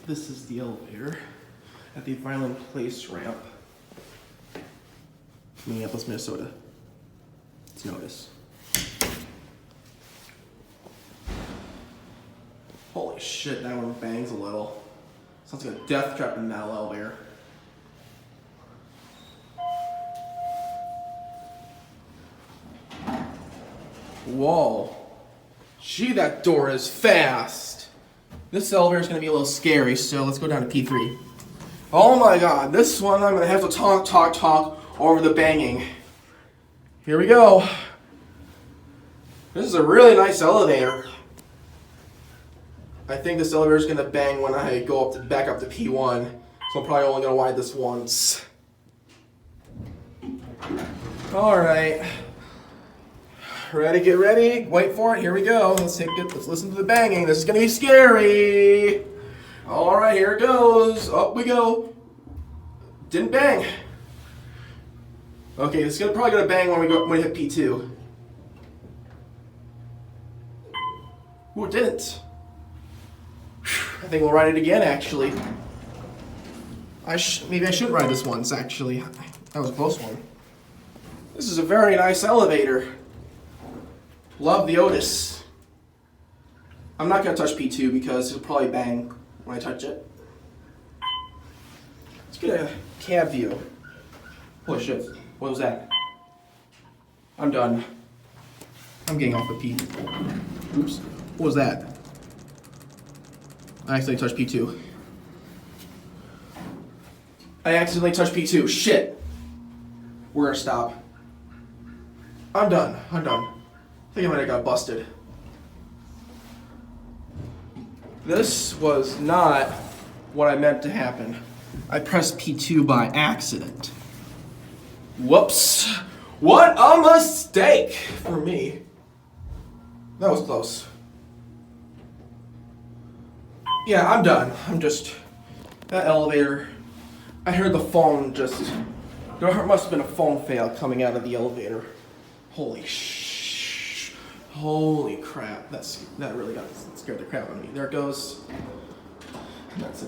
This is the elevator at the Vinland Place ramp, Minneapolis, Minnesota. It's an Otis. Holy shit, that one bangs a little. Sounds like a death trap in that elevator. Whoa. Gee, that door is fast. This elevator is going to be a little scary, so let's go down to P3. Oh my god, this one I'm going to have to talk over the banging. Here we go. This is a really nice elevator. I think this elevator is going to bang when I go back up to P1, so I'm probably only going to ride this once. Alright. Ready, get ready, wait for it, here we go. Let's listen to the banging. This is gonna be scary. Alright, here it goes. Up we go. Didn't bang. Okay, it's probably gonna bang when we hit P2. Ooh, it didn't. I think we'll ride it again, actually. Maybe I should ride this once, actually. That was a close one. This is a very nice elevator. Love the Otis. I'm not going to touch P2 because it'll probably bang when I touch it. Let's get a cab view. Holy shit. What was that? I'm done. I'm getting off of P. Oops. What was that? I accidentally touched P2. I accidentally touched P2. Shit. We're going to stop. I'm done. I think I might have got busted. This was not what I meant to happen. I pressed P2 by accident. Whoops. What a mistake for me. That was close. Yeah, I'm done. That elevator, I heard the phone there must have been a phone fail coming out of the elevator. Holy crap, that really scared the crap out of me. There it goes. That's it.